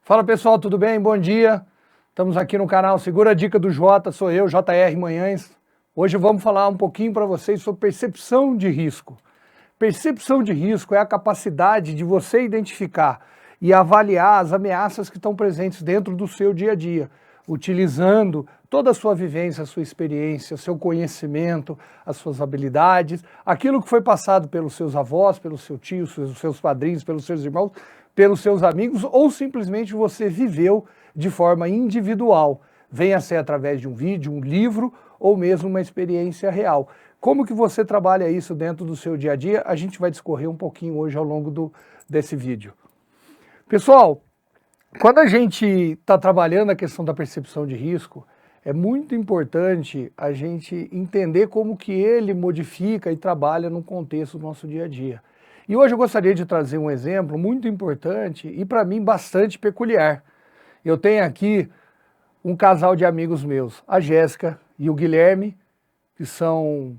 Fala pessoal, tudo bem? Bom dia. Estamos aqui no canal Segura a Dica do Jota, sou eu, JR Manhães. Hoje vamos falar um pouquinho para vocês sobre percepção de risco. Percepção de risco é a capacidade de você identificar e avaliar as ameaças que estão presentes dentro do seu dia a dia, utilizando toda a sua vivência, a sua experiência, o seu conhecimento, as suas habilidades, aquilo que foi passado pelos seus avós, pelos seus tios, pelos seus padrinhos, pelos seus irmãos, pelos seus amigos, ou simplesmente você viveu de forma individual, venha ser através de um vídeo, um livro, ou mesmo uma experiência real. Como que você trabalha isso dentro do seu dia a dia? A gente vai discorrer um pouquinho hoje ao longo desse vídeo. Pessoal, quando a gente está trabalhando a questão da percepção de risco, é muito importante a gente entender como que ele modifica e trabalha no contexto do nosso dia a dia. E hoje eu gostaria de trazer um exemplo muito importante e para mim bastante peculiar. Eu tenho aqui um casal de amigos meus, a Jéssica e o Guilherme, que são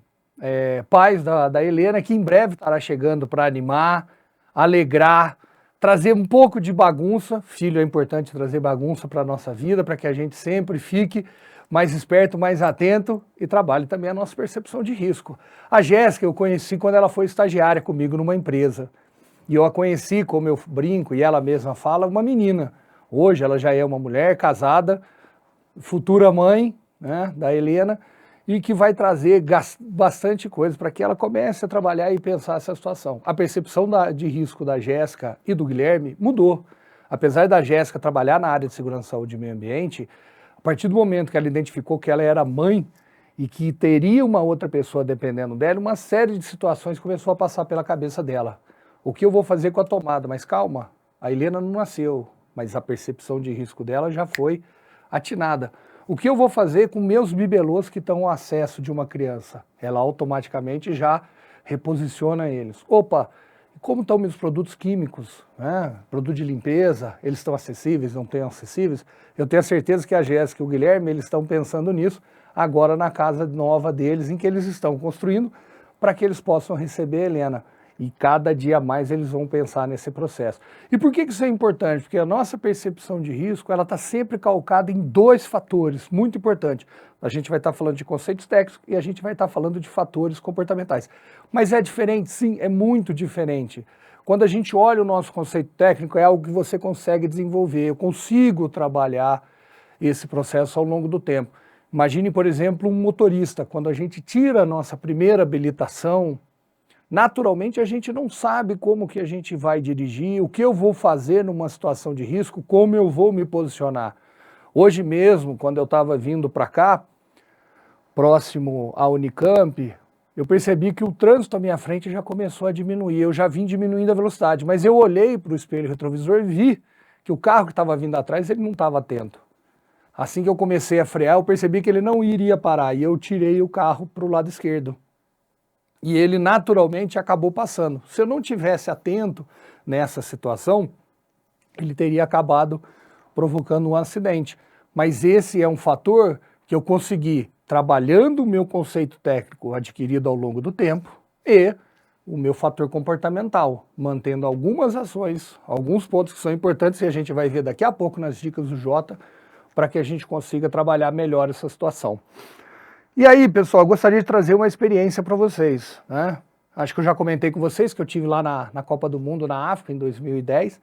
pais da Helena, que em breve estará chegando para animar, alegrar, trazer um pouco de bagunça. Filho, é importante trazer bagunça para a nossa vida, para que a gente sempre fique mais esperto, mais atento e trabalhe também a nossa percepção de risco. A Jéssica eu conheci quando ela foi estagiária comigo numa empresa. E eu a conheci, como eu brinco e ela mesma fala, uma menina. Hoje ela já é uma mulher casada, futura mãe, né, da Helena, e que vai trazer bastante coisa para que ela comece a trabalhar e pensar essa situação. A percepção de risco da Jéssica e do Guilherme mudou. Apesar da Jéssica trabalhar na área de segurança, saúde e meio ambiente, a partir do momento que ela identificou que ela era mãe e que teria uma outra pessoa dependendo dela, uma série de situações começou a passar pela cabeça dela. O que eu vou fazer com a tomada? Mas calma, a Helena não nasceu, mas a percepção de risco dela já foi atinada. O que eu vou fazer com meus bibelôs que estão ao acesso de uma criança? Ela automaticamente já reposiciona eles. Opa, como estão meus produtos químicos, né? Produto de limpeza, eles estão acessíveis, não estão acessíveis? Eu tenho a certeza que a Jéssica e o Guilherme, eles estão pensando nisso agora na casa nova deles, em que eles estão construindo, para que eles possam receber a Helena. E cada dia mais eles vão pensar nesse processo. E por que isso é importante? Porque a nossa percepção de risco, ela está sempre calcada em dois fatores, muito importantes. A gente vai estar falando de conceitos técnicos e a gente vai estar falando de fatores comportamentais. Mas é diferente? Sim, é muito diferente. Quando a gente olha o nosso conceito técnico, é algo que você consegue desenvolver. Eu consigo trabalhar esse processo ao longo do tempo. Imagine, por exemplo, um motorista. Quando a gente tira a nossa primeira habilitação, naturalmente a gente não sabe como que a gente vai dirigir, o que eu vou fazer numa situação de risco, como eu vou me posicionar. Hoje mesmo, quando eu estava vindo para cá, próximo à Unicamp, eu percebi que o trânsito à minha frente já começou a diminuir, eu já vim diminuindo a velocidade, mas eu olhei para o espelho retrovisor e vi que o carro que estava vindo atrás, ele não estava atento. Assim que eu comecei a frear, eu percebi que ele não iria parar e eu tirei o carro para o lado esquerdo. E ele naturalmente acabou passando. Se eu não tivesse atento nessa situação, ele teria acabado provocando um acidente. Mas esse é um fator que eu consegui, trabalhando o meu conceito técnico adquirido ao longo do tempo e o meu fator comportamental, mantendo algumas ações, alguns pontos que são importantes e a gente vai ver daqui a pouco nas dicas do Jota, para que a gente consiga trabalhar melhor essa situação. E aí, pessoal, eu gostaria de trazer uma experiência para vocês, né? Acho que eu já comentei com vocês que eu tive lá na Copa do Mundo na África em 2010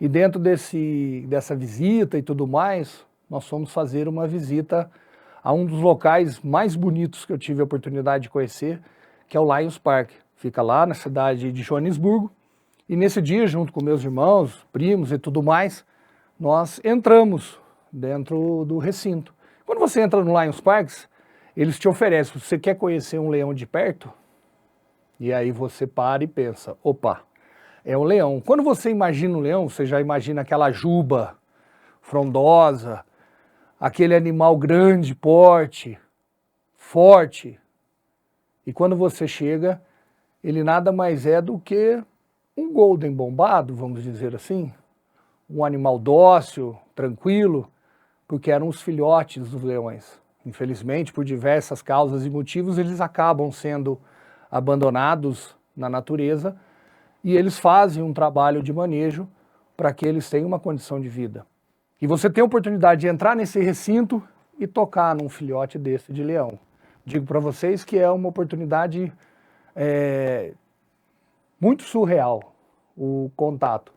e dentro dessa visita e tudo mais, nós fomos fazer uma visita a um dos locais mais bonitos que eu tive a oportunidade de conhecer, que é o Lions Park. Fica lá na cidade de Joanesburgo e nesse dia, junto com meus irmãos, primos e tudo mais, nós entramos dentro do recinto. Quando você entra no Lions Park, eles te oferecem, você quer conhecer um leão de perto? E aí você para e pensa, opa, é um leão. Quando você imagina um leão, você já imagina aquela juba frondosa, aquele animal grande, porte, forte. E quando você chega, ele nada mais é do que um golden bombado, vamos dizer assim, um animal dócil, tranquilo, porque eram os filhotes dos leões. Infelizmente, por diversas causas e motivos, eles acabam sendo abandonados na natureza e eles fazem um trabalho de manejo para que eles tenham uma condição de vida. E você tem a oportunidade de entrar nesse recinto e tocar num filhote desse de leão. Digo para vocês que é uma oportunidade muito surreal o contato.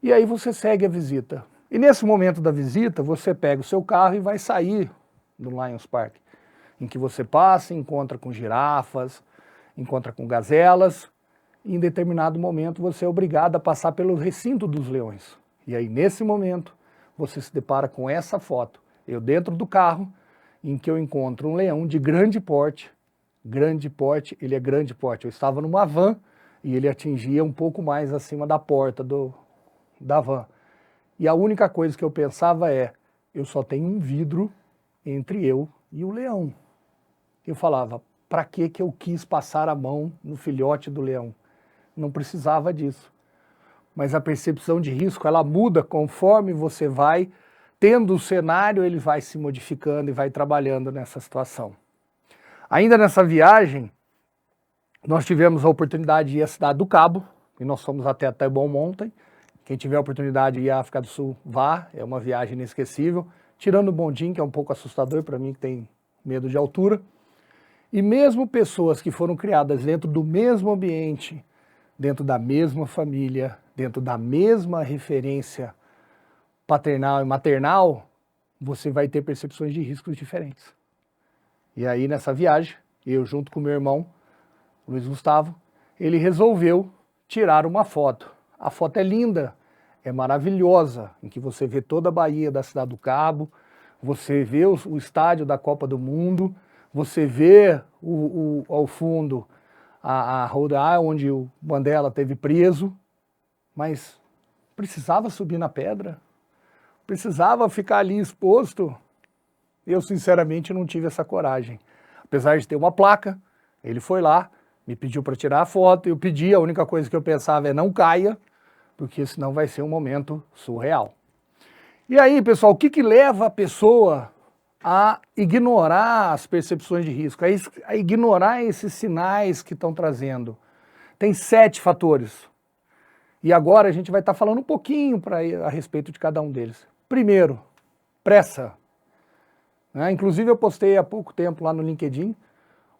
E aí você segue a visita. E nesse momento da visita, você pega o seu carro e vai sair do Lions Park, em que você passa, encontra com girafas, encontra com gazelas, e em determinado momento você é obrigado a passar pelo recinto dos leões. E aí nesse momento você se depara com essa foto, eu dentro do carro, em que eu encontro um leão de grande porte, ele é grande porte, eu estava numa van e ele atingia um pouco mais acima da porta da van. E a única coisa que eu pensava é, eu só tenho um vidro entre eu e o leão. Eu falava, para que eu quis passar a mão no filhote do leão? Não precisava disso. Mas a percepção de risco, ela muda conforme você vai tendo o cenário, ele vai se modificando e vai trabalhando nessa situação. Ainda nessa viagem, nós tivemos a oportunidade de ir à Cidade do Cabo, e nós fomos até a Table Mountain. Quem tiver a oportunidade de ir à África do Sul, vá, é uma viagem inesquecível, tirando o bondinho, que é um pouco assustador para mim, que tem medo de altura. E mesmo pessoas que foram criadas dentro do mesmo ambiente, dentro da mesma família, dentro da mesma referência paternal e maternal, você vai ter percepções de riscos diferentes. E aí nessa viagem, eu junto com meu irmão, Luiz Gustavo, ele resolveu tirar uma foto. A foto é linda, é maravilhosa, em que você vê toda a Baía da Cidade do Cabo, você vê o estádio da Copa do Mundo, você vê ao fundo a Rhode Island, onde o Mandela teve preso, mas precisava subir na pedra? Precisava ficar ali exposto? Eu sinceramente não tive essa coragem. Apesar de ter uma placa, ele foi lá, me pediu para tirar a foto, eu pedi, a única coisa que eu pensava é não caia, porque senão vai ser um momento surreal. E aí, pessoal, o que leva a pessoa a ignorar as percepções de risco, a ignorar esses sinais que estão trazendo? Tem 7 fatores. E agora a gente vai estar falando um pouquinho a respeito de cada um deles. Primeiro, pressa. Inclusive eu postei há pouco tempo lá no LinkedIn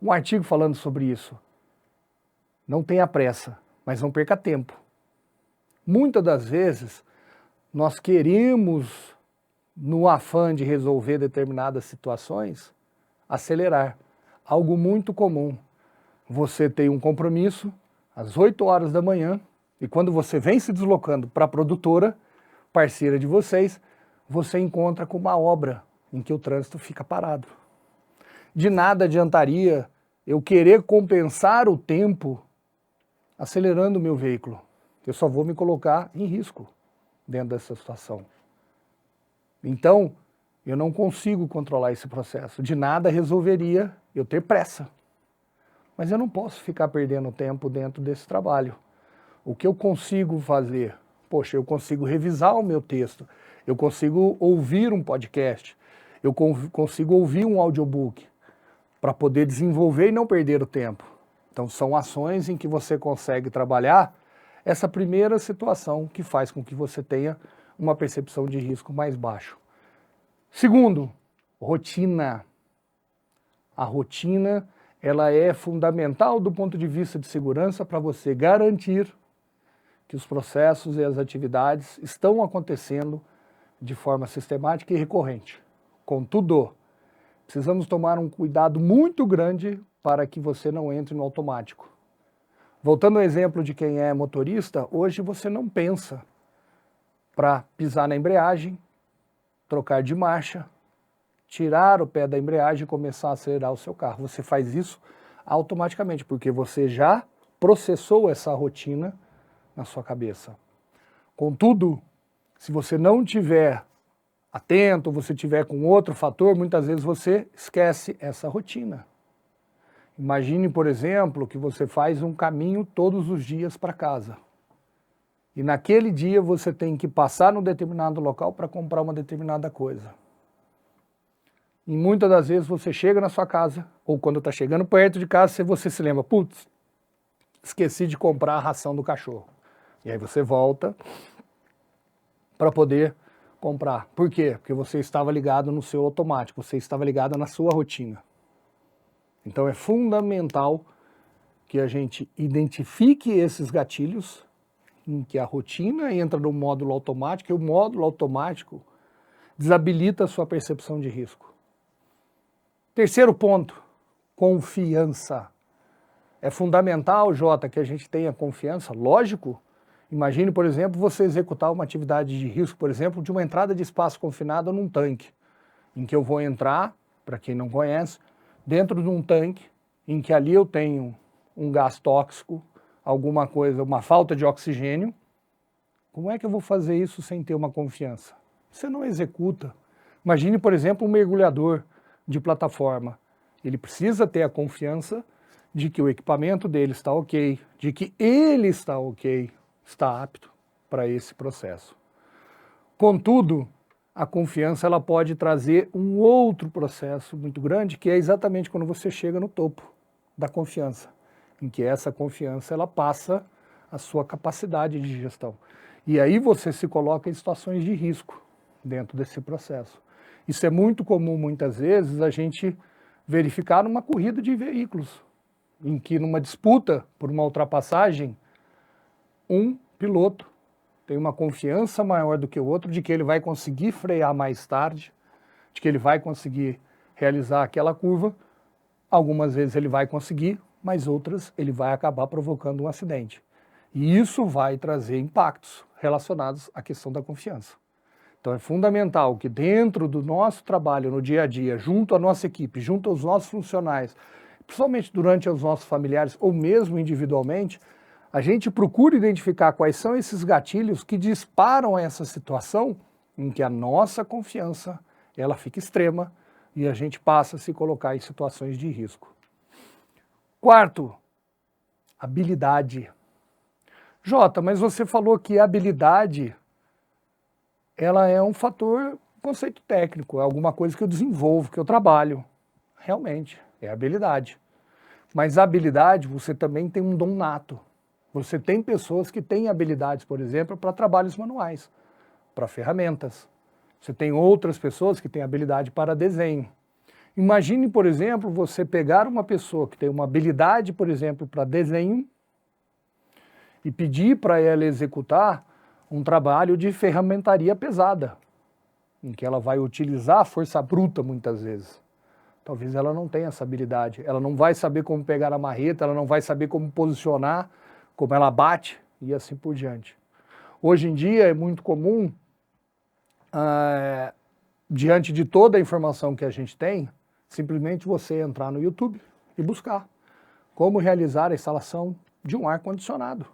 um artigo falando sobre isso. Não tenha pressa, mas não perca tempo. Muitas das vezes nós queremos, no afã de resolver determinadas situações, acelerar. Algo muito comum. Você tem um compromisso às 8 horas da manhã e quando você vem se deslocando para a produtora, parceira de vocês, você encontra com uma obra em que o trânsito fica parado. De nada adiantaria eu querer compensar o tempo acelerando o meu veículo. Eu só vou me colocar em risco dentro dessa situação. Então, eu não consigo controlar esse processo. De nada resolveria eu ter pressa. Mas eu não posso ficar perdendo tempo dentro desse trabalho. O que eu consigo fazer? Poxa, eu consigo revisar o meu texto, eu consigo ouvir um podcast, eu consigo ouvir um audiobook para poder desenvolver e não perder o tempo. Então são ações em que você consegue trabalhar essa primeira situação que faz com que você tenha uma percepção de risco mais baixo. Segundo, rotina. A rotina, ela é fundamental do ponto de vista de segurança para você garantir que os processos e as atividades estão acontecendo de forma sistemática e recorrente. Contudo, precisamos tomar um cuidado muito grande para que você não entre no automático. Voltando ao exemplo de quem é motorista, hoje você não pensa para pisar na embreagem, trocar de marcha, tirar o pé da embreagem e começar a acelerar o seu carro. Você faz isso automaticamente, porque você já processou essa rotina na sua cabeça. Contudo, se você não tiver atento, você tiver com outro fator, muitas vezes você esquece essa rotina. Imagine, por exemplo, que você faz um caminho todos os dias para casa. E naquele dia você tem que passar num determinado local para comprar uma determinada coisa. E muitas das vezes você chega na sua casa, ou quando está chegando perto de casa, você se lembra, putz, esqueci de comprar a ração do cachorro. E aí você volta para poder comprar. Por quê? Porque você estava ligado no seu automático, você estava ligado na sua rotina. Então é fundamental que a gente identifique esses gatilhos, em que a rotina entra no módulo automático e o módulo automático desabilita a sua percepção de risco. Terceiro ponto, confiança. É fundamental, Jota, que a gente tenha confiança, lógico. Imagine, por exemplo, você executar uma atividade de risco, por exemplo, de uma entrada de espaço confinado num tanque, em que eu vou entrar, para quem não conhece, dentro de um tanque, em que ali eu tenho um gás tóxico, alguma coisa, uma falta de oxigênio. Como é que eu vou fazer isso sem ter uma confiança? Você não executa. Imagine, por exemplo, um mergulhador de plataforma. Ele precisa ter a confiança de que o equipamento dele está ok, de que ele está ok, está apto para esse processo. Contudo, a confiança ela pode trazer um outro processo muito grande, que é exatamente quando você chega no topo da confiança, em que essa confiança ela passa a sua capacidade de gestão. E aí você se coloca em situações de risco dentro desse processo. Isso é muito comum, muitas vezes, a gente verificar numa corrida de veículos, em que numa disputa por uma ultrapassagem, um piloto tem uma confiança maior do que o outro de que ele vai conseguir frear mais tarde, de que ele vai conseguir realizar aquela curva. Algumas vezes ele vai conseguir, mas outras ele vai acabar provocando um acidente. E isso vai trazer impactos relacionados à questão da confiança. Então é fundamental que dentro do nosso trabalho no dia a dia, junto à nossa equipe, junto aos nossos funcionários, principalmente durante os nossos familiares ou mesmo individualmente, a gente procura identificar quais são esses gatilhos que disparam essa situação em que a nossa confiança ela fica extrema e a gente passa a se colocar em situações de risco. Quarto, habilidade. Jota, mas você falou que a habilidade ela é um fator, conceito técnico, é alguma coisa que eu desenvolvo, que eu trabalho. Realmente, é habilidade. Mas a habilidade, você também tem um dom nato. Você tem pessoas que têm habilidades, por exemplo, para trabalhos manuais, para ferramentas. Você tem outras pessoas que têm habilidade para desenho. Imagine, por exemplo, você pegar uma pessoa que tem uma habilidade, por exemplo, para desenho e pedir para ela executar um trabalho de ferramentaria pesada, em que ela vai utilizar a força bruta muitas vezes. Talvez ela não tenha essa habilidade, ela não vai saber como pegar a marreta, ela não vai saber como posicionar, como ela bate e assim por diante. Hoje em dia é muito comum, diante de toda a informação que a gente tem, simplesmente você entrar no YouTube e buscar como realizar a instalação de um ar-condicionado.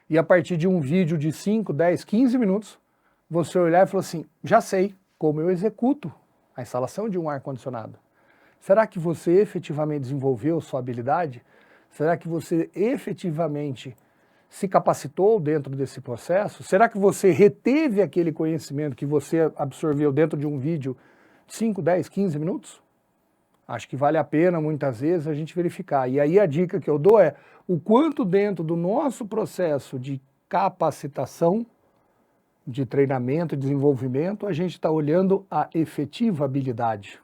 E a partir de um vídeo de 5, 10, 15 minutos, você olhar e falar assim, já sei como eu executo a instalação de um ar-condicionado. Será que você efetivamente desenvolveu sua habilidade? Será que você efetivamente se capacitou dentro desse processo? Será que você reteve aquele conhecimento que você absorveu dentro de um vídeo de 5, 10, 15 minutos? Acho que vale a pena, muitas vezes, a gente verificar. E aí a dica que eu dou é o quanto dentro do nosso processo de capacitação, de treinamento, desenvolvimento, a gente está olhando a efetiva habilidade.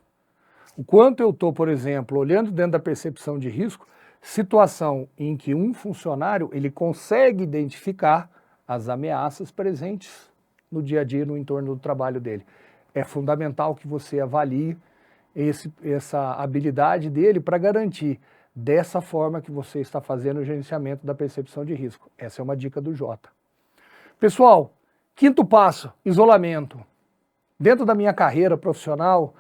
O quanto eu estou, por exemplo, olhando dentro da percepção de risco, situação em que um funcionário ele consegue identificar as ameaças presentes no dia a dia, no entorno do trabalho dele. É fundamental que você avalie essa habilidade dele para garantir dessa forma que você está fazendo o gerenciamento da percepção de risco. Essa é uma dica do Jota. Pessoal, quinto passo, isolamento. Dentro da minha carreira profissional,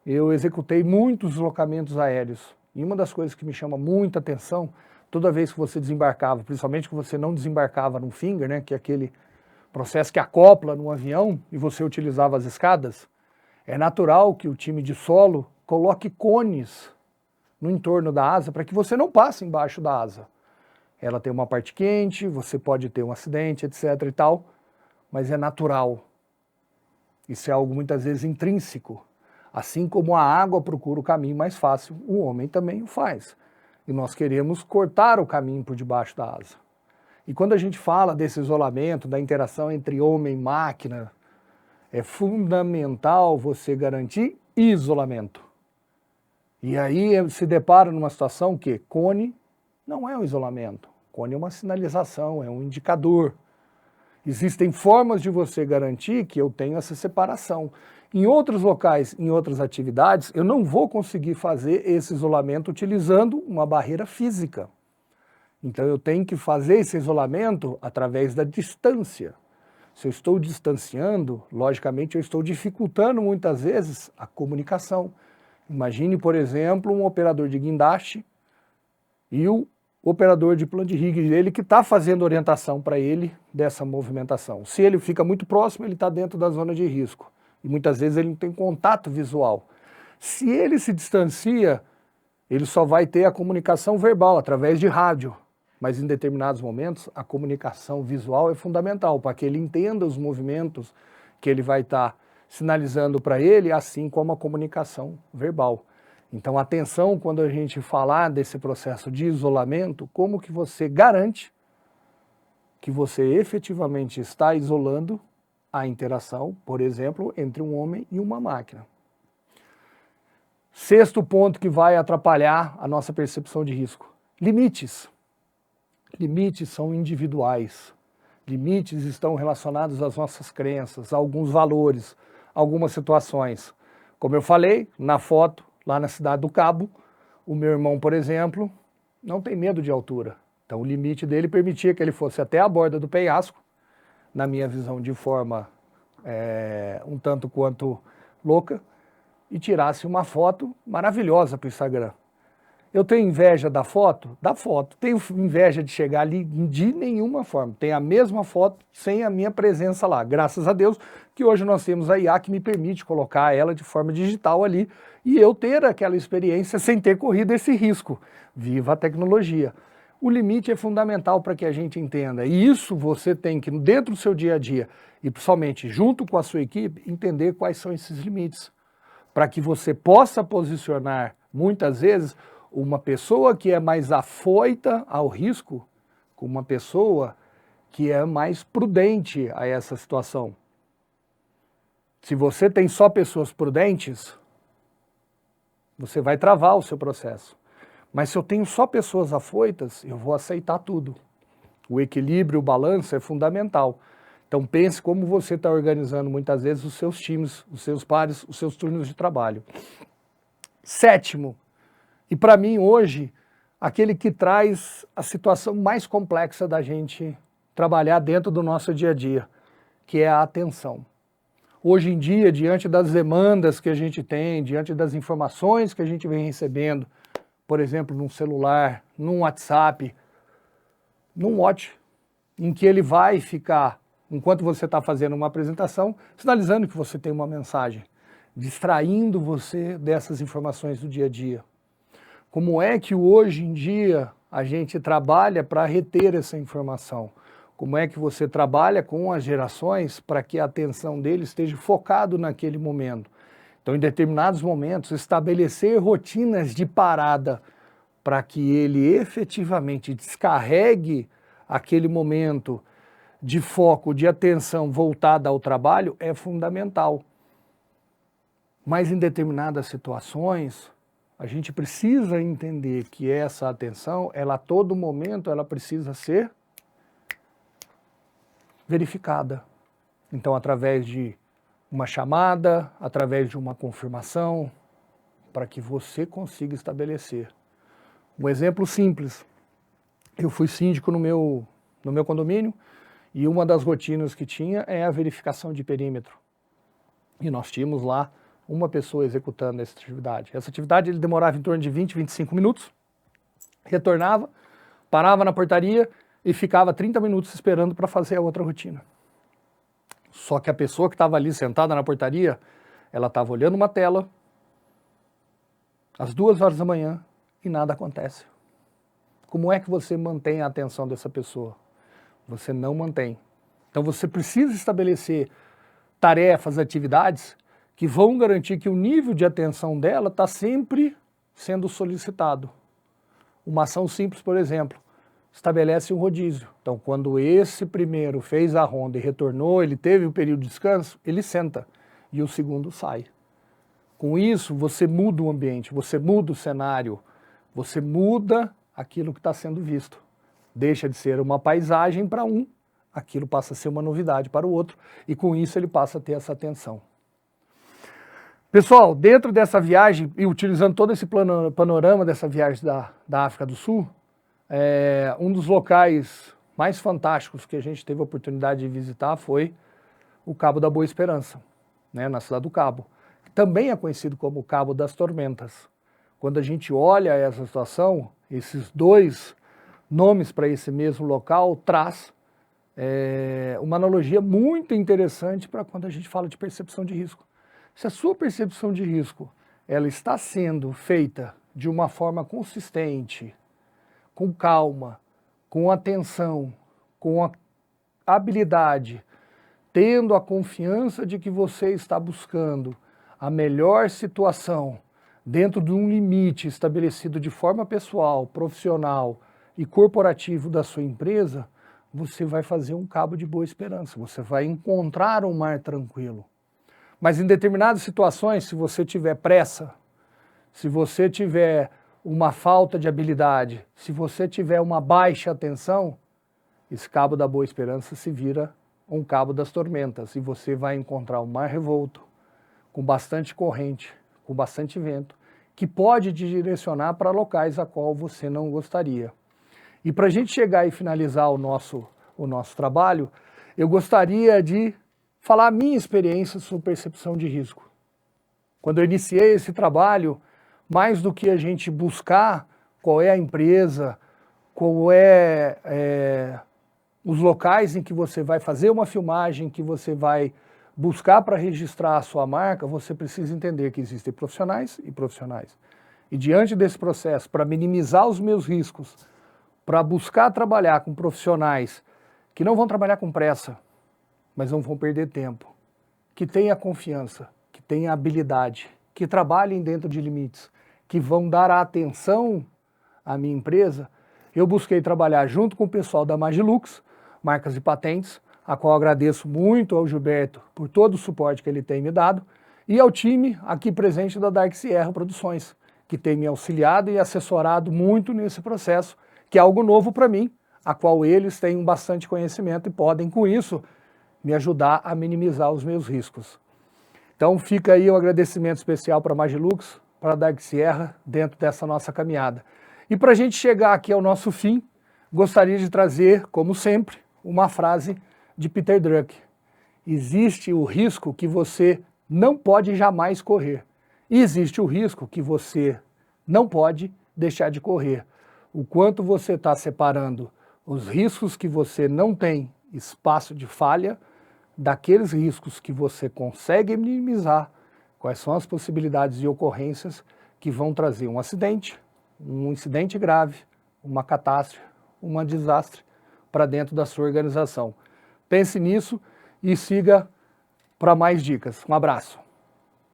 eu executei muitos deslocamentos aéreos. E uma das coisas que me chama muita atenção, toda vez que você desembarcava, principalmente que você não desembarcava no finger, né, que é aquele processo que acopla no avião e você utilizava as escadas, é natural que o time de solo coloque cones no entorno da asa para que você não passe embaixo da asa. Ela tem uma parte quente, você pode ter um acidente, etc. e tal, mas é natural. Isso é algo muitas vezes intrínseco. Assim como a água procura o caminho mais fácil, o homem também o faz. E nós queremos cortar o caminho por debaixo da asa. E quando a gente fala desse isolamento, da interação entre homem e máquina, é fundamental você garantir isolamento. E aí se depara numa situação que cone não é um isolamento, cone é uma sinalização, é um indicador. Existem formas de você garantir que eu tenho essa separação. Em outros locais, em outras atividades, eu não vou conseguir fazer esse isolamento utilizando uma barreira física. Então eu tenho que fazer esse isolamento através da distância. Se eu estou distanciando, logicamente eu estou dificultando muitas vezes a comunicação. Imagine, por exemplo, um operador de guindaste e o operador de plano de rig dele que está fazendo orientação para ele dessa movimentação. Se ele fica muito próximo, ele está dentro da zona de risco. E muitas vezes ele não tem contato visual. Se ele se distancia, ele só vai ter a comunicação verbal através de rádio. Mas em determinados momentos, a comunicação visual é fundamental para que ele entenda os movimentos que ele vai estar sinalizando para ele, assim como a comunicação verbal. Então, atenção quando a gente falar desse processo de isolamento, como que você garante que você efetivamente está isolando a interação, por exemplo, entre um homem e uma máquina. Sexto ponto que vai atrapalhar a nossa percepção de risco: limites. Limites são individuais. Limites estão relacionados às nossas crenças, a alguns valores, algumas situações. Como eu falei, na foto, lá na Cidade do Cabo, o meu irmão, por exemplo, não tem medo de altura. Então o limite dele permitia que ele fosse até a borda do penhasco, na minha visão de forma um tanto quanto louca, e tirasse uma foto maravilhosa para o Instagram. Eu tenho inveja da foto? Da foto. Tenho inveja de chegar ali de nenhuma forma. Tenho a mesma foto sem a minha presença lá. Graças a Deus que hoje nós temos a IA que me permite colocar ela de forma digital ali e eu ter aquela experiência sem ter corrido esse risco. Viva a tecnologia. O limite é fundamental para que a gente entenda. E isso você tem que, dentro do seu dia a dia, e principalmente junto com a sua equipe, entender quais são esses limites. Para que você possa posicionar, muitas vezes, uma pessoa que é mais afoita ao risco com uma pessoa que é mais prudente a essa situação. Se você tem só pessoas prudentes, você vai travar o seu processo. Mas se eu tenho só pessoas afoitas, eu vou aceitar tudo. O equilíbrio, o balanço é fundamental. Então pense como você está organizando muitas vezes os seus times, os seus pares, os seus turnos de trabalho. Sétimo, e para mim hoje, aquele que traz a situação mais complexa da gente trabalhar dentro do nosso dia a dia, que é a atenção. Hoje em dia, diante das demandas que a gente tem, diante das informações que a gente vem recebendo, por exemplo, num celular, num WhatsApp, num Watch, em que ele vai ficar, enquanto você está fazendo uma apresentação, sinalizando que você tem uma mensagem, distraindo você dessas informações do dia a dia. Como é que hoje em dia a gente trabalha para reter essa informação? Como é que você trabalha com as gerações para que a atenção deles esteja focado naquele momento? Então, em determinados momentos, estabelecer rotinas de parada para que ele efetivamente descarregue aquele momento de foco, de atenção voltada ao trabalho é fundamental. Mas em determinadas situações, a gente precisa entender que essa atenção, ela a todo momento, ela precisa ser verificada. Então, através de uma chamada, através de uma confirmação, para que você consiga estabelecer. Um exemplo simples, eu fui síndico no meu condomínio e uma das rotinas que tinha é a verificação de perímetro. E nós tínhamos lá uma pessoa executando essa atividade. Essa atividade ele demorava em torno de 20, 25 minutos, retornava, parava na portaria e ficava 30 minutos esperando para fazer a outra rotina. Só que a pessoa que estava ali sentada na portaria, ela estava olhando uma tela, às 2 horas da manhã, e nada acontece. Como é que você mantém a atenção dessa pessoa? Você não mantém. Então você precisa estabelecer tarefas, atividades que vão garantir que o nível de atenção dela está sempre sendo solicitado. Uma ação simples, por exemplo, estabelece um rodízio. Então, quando esse primeiro fez a ronda e retornou, ele teve o período de descanso, ele senta e o segundo sai. Com isso, você muda o ambiente, você muda o cenário, você muda aquilo que está sendo visto. Deixa de ser uma paisagem para um, aquilo passa a ser uma novidade para o outro, e com isso ele passa a ter essa atenção. Pessoal, dentro dessa viagem, e utilizando todo esse panorama dessa viagem da África do Sul, um dos locais mais fantásticos que a gente teve a oportunidade de visitar foi o Cabo da Boa Esperança, né, na cidade do Cabo, que também é conhecido como Cabo das Tormentas. Quando a gente olha essa situação, esses dois nomes para esse mesmo local traz uma analogia muito interessante para quando a gente fala de percepção de risco. Se a sua percepção de risco ela está sendo feita de uma forma consistente, com calma, com atenção, com a habilidade, tendo a confiança de que você está buscando a melhor situação dentro de um limite estabelecido de forma pessoal, profissional e corporativo da sua empresa, você vai fazer um cabo de boa esperança, você vai encontrar um mar tranquilo. Mas em determinadas situações, se você tiver pressa, se você tiver uma falta de habilidade, se você tiver uma baixa atenção, esse cabo da boa esperança se vira um cabo das tormentas e você vai encontrar um mar revolto, com bastante corrente, com bastante vento, que pode te direcionar para locais a qual você não gostaria. E para a gente chegar e finalizar o nosso trabalho, eu gostaria de falar a minha experiência sobre percepção de risco. Quando eu iniciei esse trabalho, mais do que a gente buscar qual é a empresa, qual os locais em que você vai fazer uma filmagem, que você vai buscar para registrar a sua marca, você precisa entender que existem profissionais e profissionais. E diante desse processo, para minimizar os meus riscos, para buscar trabalhar com profissionais que não vão trabalhar com pressa, mas não vão perder tempo, que tenha confiança, que tenha habilidade, que trabalhem dentro de limites, que vão dar a atenção à minha empresa, eu busquei trabalhar junto com o pessoal da Magilux, Marcas e Patentes, a qual agradeço muito ao Gilberto por todo o suporte que ele tem me dado, e ao time aqui presente da Dark Sierra Produções, que tem me auxiliado e assessorado muito nesse processo, que é algo novo para mim, a qual eles têm bastante conhecimento e podem, com isso, me ajudar a minimizar os meus riscos. Então fica aí o agradecimento especial para a Magilux, para a Dark Sierra, dentro dessa nossa caminhada. E para a gente chegar aqui ao nosso fim, gostaria de trazer, como sempre, uma frase de Peter Drucker. Existe o risco que você não pode jamais correr. E existe o risco que você não pode deixar de correr. O quanto você está separando os riscos que você não tem espaço de falha, daqueles riscos que você consegue minimizar, quais são as possibilidades de ocorrências que vão trazer um incidente grave, uma catástrofe, um desastre para dentro da sua organização. Pense nisso e siga para mais dicas. Um abraço.